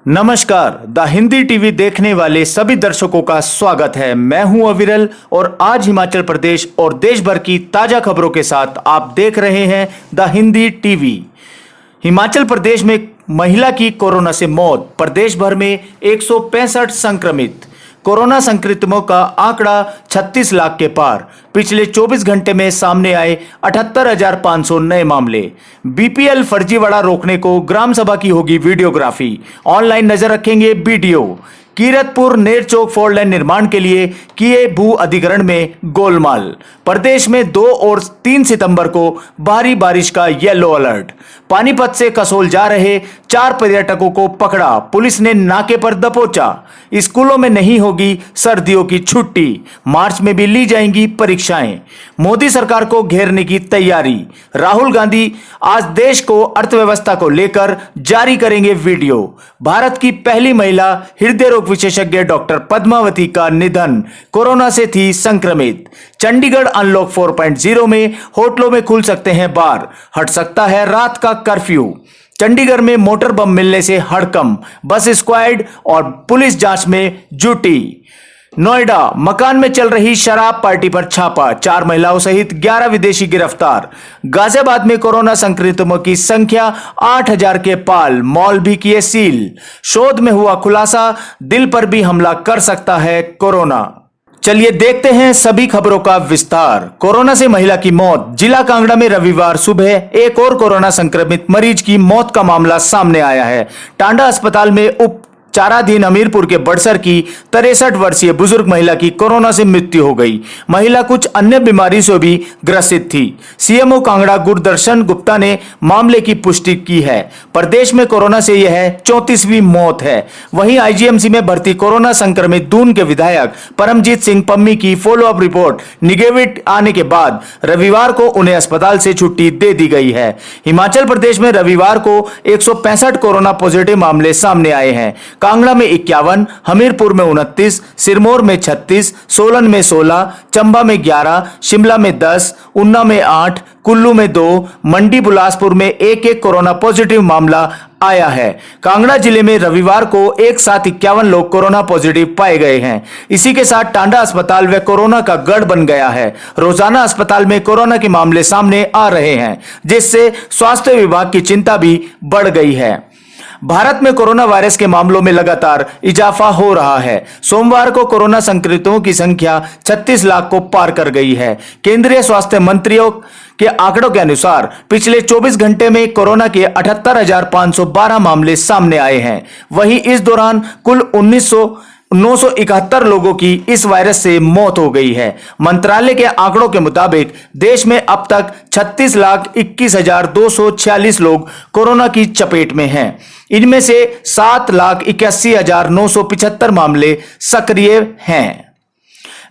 नमस्कार। The Hindi TV देखने वाले सभी दर्शकों का स्वागत है। मैं हूं अविरल और आज हिमाचल प्रदेश और देश भर की ताजा खबरों के साथ आप देख रहे हैं द हिंदी टीवी। हिमाचल प्रदेश में महिला की कोरोना से मौत, प्रदेश भर में 165 संक्रमित। कोरोना संक्रमितों का आंकड़ा 36 लाख के पार। पिछले 24 घंटे में सामने आए 78,500 नए मामले। बीपीएल फर्जीवाड़ा रोकने को ग्राम सभा की होगी वीडियोग्राफी। ऑनलाइन नजर रखेंगे वीडियो। कीरतपुर नेरचौक 4 लेन निर्माण के लिए किए भू अधिग्रहण में गोलमाल। प्रदेश में 2 और 3 सितंबर को भारी बारिश का येलो अलर्ट। पानीपत से कसोल जा रहे 4 पर्यटकों को पकड़ा, पुलिस ने नाके पर दबोचा। स्कूलों में नहीं होगी सर्दियों की छुट्टी, मार्च में भी ली जाएंगी परीक्षाएं। मोदी सरकार को घेरने की तैयारी। राहुल गांधी आज देश को अर्थव्यवस्था को लेकर जारी करेंगे वीडियो। भारत की पहली महिला हृदय रोग विशेषज्ञ डॉक्टर पद्मावती का निधन, कोरोना से थी संक्रमित। चंडीगढ़ अनलॉक 4.0 में होटलों में खुल सकते हैं बार, हट सकता है रात का कर्फ्यू। चंडीगढ़ में मोटर बम मिलने से हड़कंप, बस स्क्वाड और पुलिस जांच में जुटी। नोएडा मकान में चल रही शराब पार्टी पर छापा, 4 महिलाओं सहित 11 विदेशी गिरफ्तार। गाजियाबाद में कोरोना संक्रमितों की संख्या 8,000 के पाल, मॉल भी किए सील। शोध में हुआ खुलासा, दिल पर भी हमला कर सकता है कोरोना। चलिए देखते हैं सभी खबरों का विस्तार। कोरोना से महिला की मौत। जिला कांगड़ा में रविवार सुबह एक और कोरोना संक्रमित मरीज की मौत का मामला सामने आया है। टांडा अस्पताल में उपचाराधीन हमीरपुर के बड़सर की 63 वर्षीय बुजुर्ग महिला की कोरोना से मृत्यु हो गई। महिला कुछ अन्य बीमारी से भी ग्रसित थी। सीएमओ कांगड़ा गुरदर्शन गुप्ता ने मामले की पुष्टि की है। प्रदेश में कोरोना से यह 34वीं मौत है। वहीं आईजीएमसी में भर्ती कोरोना संक्रमित दून के विधायक परमजीत सिंह पम्मी की फॉलोअप रिपोर्ट निगेटिव आने के बाद रविवार को उन्हें अस्पताल से छुट्टी दे दी गई है। हिमाचल प्रदेश में रविवार को 165 कोरोना पॉजिटिव मामले सामने आए हैं। कांगड़ा में 51, हमीरपुर में 29, सिरमौर में 36, सोलन में 16, चंबा में 11, शिमला में 10, ऊना में 8, कुल्लू में 2, मंडी बिलासपुर में 1 कोरोना पॉजिटिव मामला आया है। कांगड़ा जिले में रविवार को एक साथ 51 लोग कोरोना पॉजिटिव पाए गए हैं। इसी के साथ टांडा अस्पताल व कोरोना का गढ़ बन गया है। रोजाना अस्पताल में कोरोना के मामले सामने आ रहे हैं, जिससे स्वास्थ्य विभाग की चिंता भी बढ़ गई है। भारत में कोरोना वायरस के मामलों में लगातार इजाफा हो रहा है। सोमवार को कोरोना संक्रमितों की संख्या 36 लाख को पार कर गई है। केंद्रीय स्वास्थ्य मंत्रियों के आंकड़ों के अनुसार पिछले 24 घंटे में कोरोना के 78,512 मामले सामने आए हैं। वहीं इस दौरान कुल 971 लोगों की इस वायरस से मौत हो गई है। मंत्रालय के आंकड़ों के मुताबिक देश में अब तक 36,21,246 लोग कोरोना की चपेट में हैं। इनमें से 7,81,975 मामले सक्रिय हैं।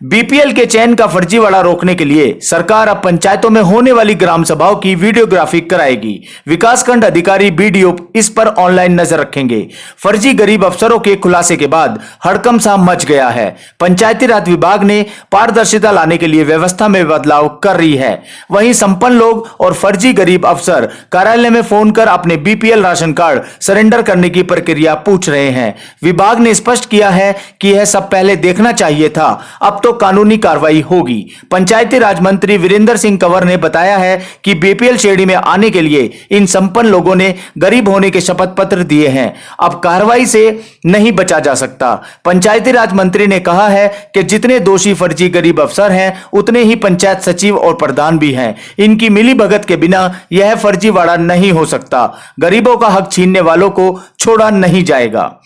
बीपीएल के चयन का फर्जीवाड़ा रोकने के लिए सरकार अब पंचायतों में होने वाली ग्राम सभाओं की वीडियोग्राफी कराएगी। विकासखंड अधिकारी बीडीओ इस पर ऑनलाइन नजर रखेंगे। फर्जी गरीब अफसरों के खुलासे के बाद हड़कंप सा मच गया है। पंचायती राज विभाग ने पारदर्शिता लाने के लिए व्यवस्था में बदलाव कर रही है। वहीं संपन्न लोग और फर्जी गरीब अफसर कार्यालय में फोन कर अपने बीपीएल राशन कार्ड सरेंडर करने की प्रक्रिया पूछ रहे हैं। विभाग ने स्पष्ट किया है कि यह सब पहले देखना चाहिए था, अब तो कानूनी कार्रवाई होगी। पंचायती राज मंत्री वीरेंद्र सिंह कंवर ने बताया है कि बीपीएल श्रेणी में आने के लिए इन संपन्न लोगों ने गरीब होने के शपथ पत्र दिए हैं। अब कार्रवाई से नहीं बचा जा सकता। पंचायती राज मंत्री ने कहा है कि जितने दोषी फर्जी गरीब अफसर हैं, उतने ही पंचायत सचिव और प्रधान भी हैं। इनकी मिलीभगत के बिना यह फर्जीवाड़ा नहीं हो सकता। गरीबों का हक छीनने वालों को छोड़ा नहीं जाएगा।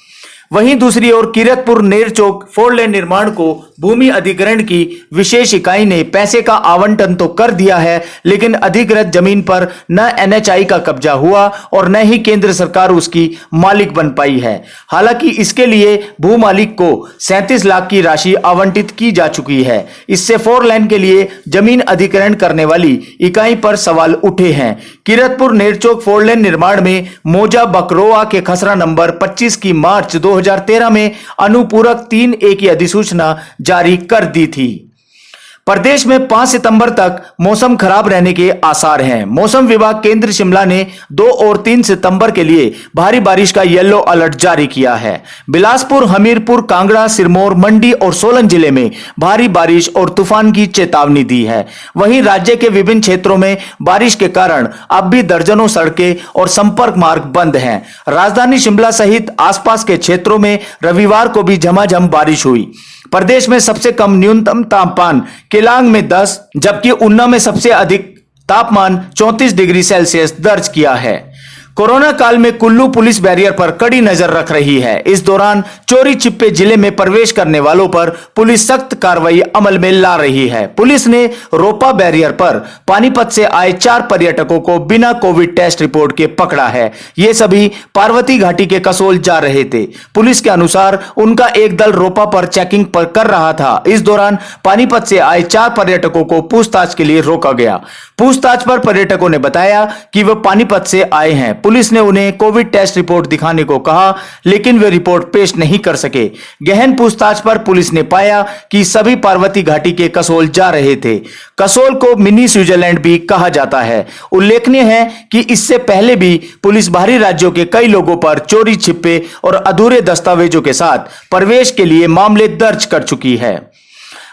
वहीं दूसरी ओर कीरतपुर नेरचौक 4 लेन निर्माण को भूमि अधिग्रहण की विशेष इकाई ने पैसे का आवंटन तो कर दिया है, लेकिन अधिग्रहित जमीन पर न एनएचआई का कब्जा हुआ और न ही केंद्र सरकार उसकी मालिक बन पाई है। हालांकि इसके लिए भू मालिक को 37 लाख की राशि आवंटित की जा चुकी है। इससे 4 लेन के लिए जमीन अधिग्रहण करने वाली इकाई पर सवाल उठे हैं। कीरतपुर नेरचौक 4 लेन निर्माण में मौजा बकरोआ के खसरा नंबर 25 की मार्च 2013 में अनुपूरक 3A की अधिसूचना जारी कर दी थी। प्रदेश में 5 सितंबर तक मौसम खराब रहने के आसार हैं। मौसम विभाग केंद्र शिमला ने 2 और 3 सितंबर के लिए भारी बारिश का येलो अलर्ट जारी किया है। बिलासपुर, हमीरपुर, कांगड़ा, सिरमौर, मंडी और सोलन जिले में भारी बारिश और तूफान की चेतावनी दी है। वहीं राज्य के विभिन्न क्षेत्रों में बारिश के कारण अब भी दर्जनों सड़कें और संपर्क मार्ग बंद हैं। राजधानी शिमला सहित आसपास के क्षेत्रों में रविवार को भी झमाझम बारिश हुई। प्रदेश में सबसे कम न्यूनतम तापमान केलांग में 10, जबकि उन्ना में सबसे अधिक तापमान 34 डिग्री सेल्सियस दर्ज किया है। कोरोना काल में कुल्लू पुलिस बैरियर पर कड़ी नजर रख रही है। इस दौरान चोरी छिपे जिले में प्रवेश करने वालों पर पुलिस सख्त कार्रवाई अमल में ला रही है। पुलिस ने रोपा बैरियर पर पानीपत से आए 4 पर्यटकों को बिना कोविड टेस्ट रिपोर्ट के पकड़ा है। ये सभी पार्वती घाटी के कसोल जा रहे थे। पुलिस के अनुसार उनका एक दल रोपा पर चेकिंग कर रहा था। इस दौरान पानीपत से आए 4 पर्यटकों को पूछताछ के लिए रोका गया। पूछताछ पर पर्यटकों ने बताया कि वे पानीपत से आए हैं। पुलिस ने उन्हें कोविड टेस्ट रिपोर्ट दिखाने को कहा, लेकिन वे रिपोर्ट पेश नहीं कर सके। गहन पूछताछ पर पुलिस ने पाया कि सभी पार्वती घाटी के कसोल जा रहे थे। कसोल को मिनी स्विट्जरलैंड भी कहा जाता है। उल्लेखनीय है कि इससे पहले भी पुलिस बाहरी राज्यों के कई लोगों पर चोरी छिपे और अधूरे दस्तावेजों के साथ प्रवेश के लिए मामले दर्ज कर चुकी है।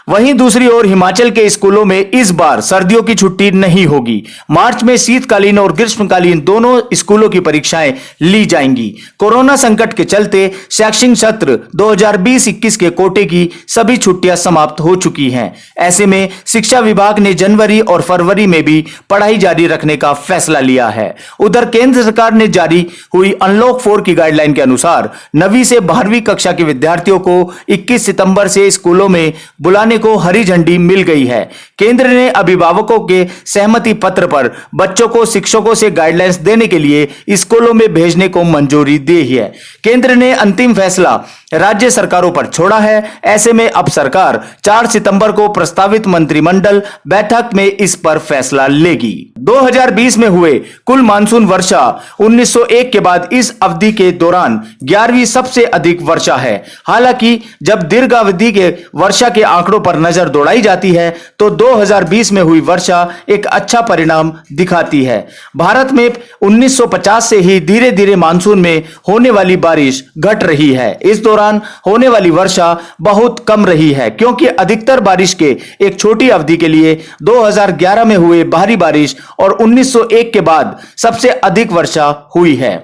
वहीं दूसरी ओर हिमाचल के स्कूलों में इस बार सर्दियों की छुट्टी नहीं होगी। मार्च में शीतकालीन और ग्रीष्मकालीन दोनों स्कूलों की परीक्षाएं ली जाएंगी। कोरोना संकट के चलते शैक्षणिक सत्र 2020-21 के कोटे की सभी छुट्टियां समाप्त हो चुकी हैं। ऐसे में शिक्षा विभाग ने जनवरी और फरवरी में भी पढ़ाई जारी रखने का फैसला लिया है। उधर केंद्र सरकार ने जारी हुई अनलॉक 4 की गाइडलाइन के अनुसार 9वीं से 12वीं कक्षा के विद्यार्थियों को 21 सितंबर से स्कूलों में बुलाने को हरी झंडी मिल गई है। केंद्र ने अभिभावकों के सहमति पत्र पर बच्चों को शिक्षकों से गाइडलाइंस देने के लिए स्कूलों में भेजने को मंजूरी दी है। केंद्र ने अंतिम फैसला राज्य सरकारों पर छोड़ा है। ऐसे में अब सरकार 4 सितंबर को प्रस्तावित मंत्रिमंडल बैठक में इस पर फैसला लेगी। 2020 में हुए कुल मानसून वर्षा 1901 के बाद इस अवधि के दौरान 11वीं सबसे अधिक वर्षा है। हालांकि जब दीर्घावधि के वर्षा के आंकड़ों पर नजर दौड़ाई जाती है तो 2020 में हुई वर्षा एक अच्छा परिणाम दिखाती है। भारत में 1950 से ही धीरे धीरे मानसून में होने वाली बारिश घट रही है। इस दौरान होने वाली वर्षा बहुत कम रही है, क्योंकि अधिकतर बारिश के एक छोटी अवधि के लिए 2011 में हुए भारी बारिश और 1901 के बाद सबसे अधिक वर्षा हुई है।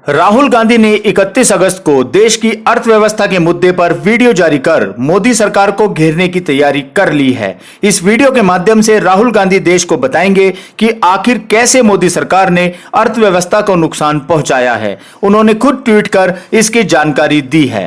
राहुल गांधी ने 31 अगस्त को देश की अर्थव्यवस्था के मुद्दे पर वीडियो जारी कर मोदी सरकार को घेरने की तैयारी कर ली है। इस वीडियो के माध्यम से राहुल गांधी देश को बताएंगे कि आखिर कैसे मोदी सरकार ने अर्थव्यवस्था को नुकसान पहुंचाया है। उन्होंने खुद ट्वीट कर इसकी जानकारी दी है।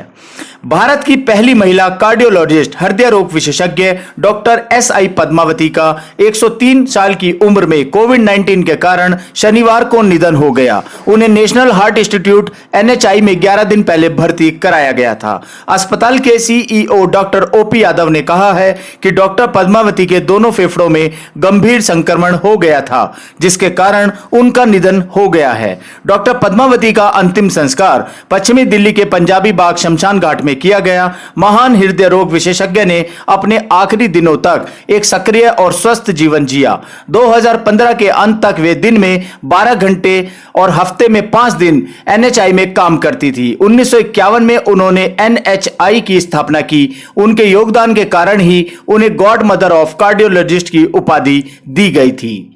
भारत की पहली महिला कार्डियोलॉजिस्ट हृदय रोग विशेषज्ञ डॉक्टर SI पद्मावती का 103 साल की उम्र में कोविड-19 के कारण शनिवार को निधन हो गया। उन्हें नेशनल हार्ट इंस्टीट्यूट NHI में 11 दिन पहले भर्ती कराया गया था। अस्पताल के CEO डॉक्टर OP यादव ने कहा है कि डॉक्टर पद्मावती के दोनों फेफड़ों में गंभीर संक्रमण हो गया था, जिसके कारण उनका निधन हो गया है। डॉक्टर पद्मावती का अंतिम संस्कार पश्चिमी दिल्ली के पंजाबी बाग शमशान घाट में किया गया। महान हृदय रोग विशेषज्ञ ने अपने आखिरी दिनों तक एक सक्रिय और स्वस्थ जीवन जिया। 2015 के अंत तक वे दिन में 12 घंटे और हफ्ते में 5 दिन NHI में काम करती थी। 1951 में उन्होंने NHI की स्थापना की। उनके योगदान के कारण ही उन्हें गॉड मदर ऑफ कार्डियोलॉजिस्ट की उपाधि दी गई थी।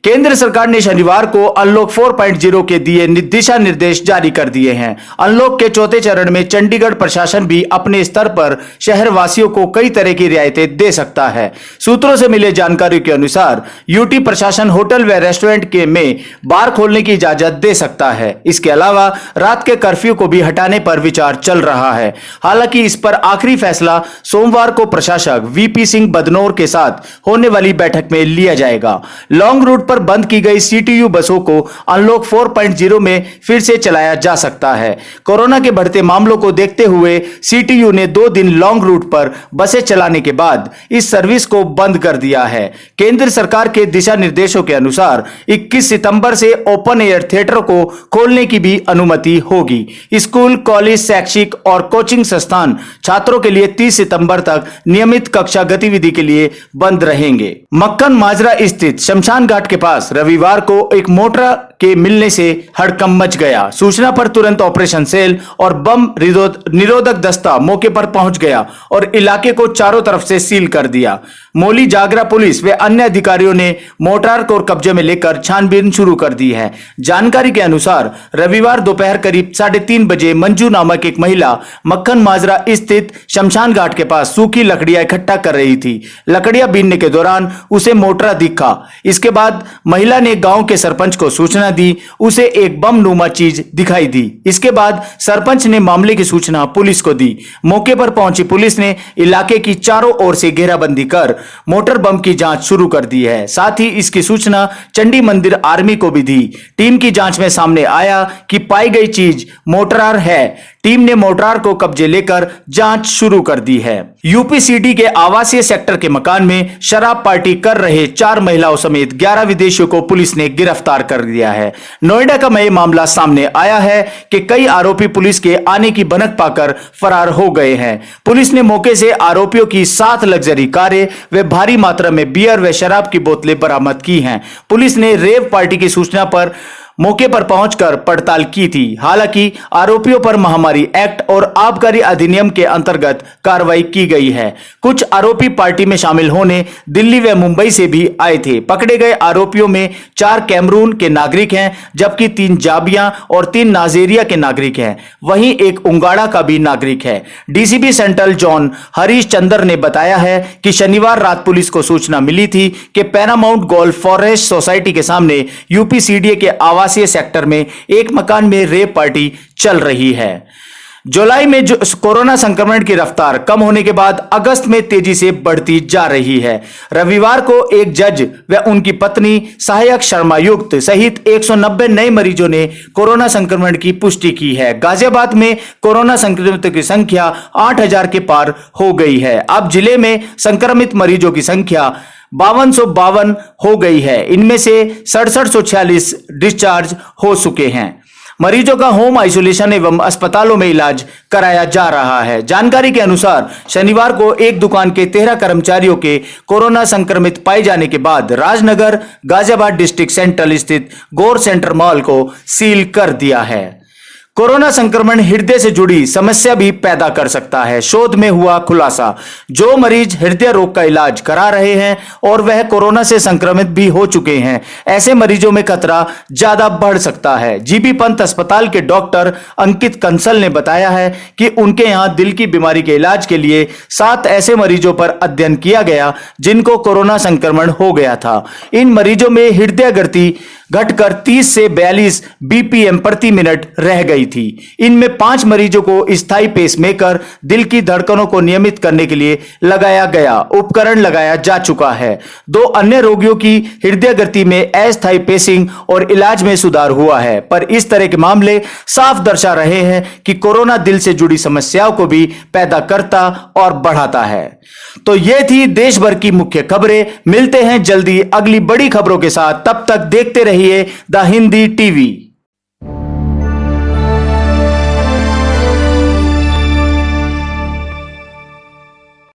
केंद्र सरकार ने शनिवार को अनलॉक 4.0 के दिए दिशा निर्देश जारी कर दिए हैं। अनलॉक के चौथे चरण में चंडीगढ़ प्रशासन भी अपने स्तर पर शहर वासियों को कई तरह की रियायतें दे सकता है। सूत्रों से मिले जानकारी के अनुसार यूटी प्रशासन होटल व रेस्टोरेंट के में बार खोलने की इजाजत दे सकता है। इसके अलावा रात के कर्फ्यू को भी हटाने पर विचार चल रहा है। हालांकि इस पर आखिरी फैसला सोमवार को प्रशासक VP सिंह बदनौर के साथ होने वाली बैठक में लिया जाएगा। लॉन्ग रूट पर बंद की गई सीटीयू बसों को अनलॉक 4.0 में फिर से चलाया जा सकता है। कोरोना के बढ़ते मामलों को देखते हुए सीटीयू ने 2 दिन लॉन्ग रूट पर बसें चलाने के बाद इस सर्विस को बंद कर दिया है। केंद्र सरकार के दिशा निर्देशों के अनुसार 21 सितंबर से ओपन एयर थिएटर को खोलने की भी अनुमति होगी। स्कूल, कॉलेज, शैक्षिक और कोचिंग संस्थान छात्रों के लिए 30 सितंबर तक नियमित कक्षा गतिविधि के लिए बंद रहेंगे। मक्खन माजरा स्थित शमशान घाट के पास रविवार को एक मोटर के मिलने से हड़कंप मच गया। सूचना पर तुरंत ऑपरेशन सेल और बम निरोधक दस्ता मौके पर पहुंच गया और इलाके को चारों तरफ से सील कर दिया। मौली जागरा पुलिस व अन्य अधिकारियों ने मोटार को कब्जे में लेकर छानबीन शुरू कर दी है। जानकारी के अनुसार रविवार दोपहर करीब 3:30 बजे मंजू नामक एक महिला मक्खन माजरा स्थित शमशान घाट के पास सूखी लकड़ियां इकट्ठा कर रही थी। लकड़ियां बीनने के दौरान उसे मोटरा दिखा। इसके बाद महिला ने गांव के सरपंच को सूचना दी। उसे एक बम नुमा चीज दिखाई दी। इसके बाद सरपंच ने मामले की सूचना पुलिस को दी। मौके पर पहुंची पुलिस ने इलाके की चारों ओर से घेराबंदी कर मोटर बम की जांच शुरू कर दी है। साथ ही इसकी सूचना चंडी मंदिर आर्मी को भी दी। टीम की जांच में सामने आया कि पाई गई चीज मोटरार है। टीम ने मोटरार को कब्जे लेकर जांच शुरू कर दी है। यूपीसीडी के आवासीय सेक्टर के मकान में शराब पार्टी कर रहे 4 महिलाओं समेत 11 विदेशियों को पुलिस ने गिरफ्तार कर लिया है। नोएडा का यह मामला सामने आया है कि कई आरोपी पुलिस के आने की भनक पाकर फरार हो गए हैं। पुलिस ने मौके से आरोपियों की 7 लग्जरी कारें व भारी मात्रा में बियर व शराब की बोतलें बरामद की हैं। पुलिस ने रेव पार्टी की सूचना पर मौके पर पहुंचकर पड़ताल की थी। हालांकि आरोपियों पर महामारी एक्ट और आबकारी अधिनियम के अंतर्गत कार्रवाई की गई है। कुछ आरोपी पार्टी में शामिल होने दिल्ली व मुंबई से भी आए थे। पकड़े गए आरोपियों में 4 कैमरून के नागरिक हैं, जबकि 3 जाबिया और 3 नाइजीरिया के नागरिक हैं। वहीं एक उंगाड़ा का भी नागरिक है। DCP central zone Harish Chandra ने बताया है कि शनिवार रात पुलिस को सूचना मिली थी कि पैरामाउंट गोल्फ फॉरेस्ट सोसाइटी के सामने यूपीसीडीए के आवासीय सेक्टर में एक मकान में रेप पार्टी चल रही है। जुलाई में जो कोरोना संक्रमण की रफ्तार कम होने के बाद अगस्त में तेजी से बढ़ती जा रही है। रविवार को एक जज व उनकी पत्नी सहायक शर्मायुक्त सहित 190 नए मरीजों ने कोरोना संक्रमण की पुष्टि की है। गाजियाबाद में कोरोना संक्रमितों की संख्या 8000 के पार हो गई है। अब जिले में संक्रमित मरीजों की संख्या 5252 हो गई है। इनमें से 6746 डिस्चार्ज हो चुके हैं। मरीजों का होम आइसोलेशन एवं अस्पतालों में इलाज कराया जा रहा है। जानकारी के अनुसार शनिवार को एक दुकान के 13 कर्मचारियों के कोरोना संक्रमित पाए जाने के बाद राजनगर गाजियाबाद डिस्ट्रिक्ट सेंट्रल स्थित गौर सेंटर मॉल को सील कर दिया है। कोरोना संक्रमण हृदय से जुड़ी समस्या भी पैदा कर सकता है। शोध में हुआ खुलासा। जो मरीज हृदय रोग का इलाज करा रहे हैं और वह कोरोना से संक्रमित भी हो चुके हैं, ऐसे मरीजों में खतरा ज्यादा बढ़ सकता है। जीबी पंत अस्पताल के डॉक्टर अंकित कंसल ने बताया है कि उनके यहां दिल की बीमारी के इलाज के लिए 7 ऐसे मरीजों पर अध्ययन किया गया जिनको कोरोना संक्रमण हो गया था। इन मरीजों में हृदय गति घटकर 30 से 42 बीपीएम प्रति मिनट रह गई थी। इनमें 5 मरीजों को स्थायी पेसमेकर दिल की धड़कनों को नियमित करने के लिए लगाया गया उपकरण लगाया जा चुका है। 2 अन्य रोगियों की हृदय गति में अस्थायी पेसिंग और इलाज में सुधार हुआ है। पर इस तरह के मामले साफ दर्शा रहे हैं कि कोरोना दिल से जुड़ी समस्याओं को भी पैदा करता और बढ़ाता है। तो ये थी देश भर की मुख्य खबरें। मिलते हैं जल्दी अगली बड़ी खबरों के साथ। तब तक देखते रहिए द हिंदी टीवी।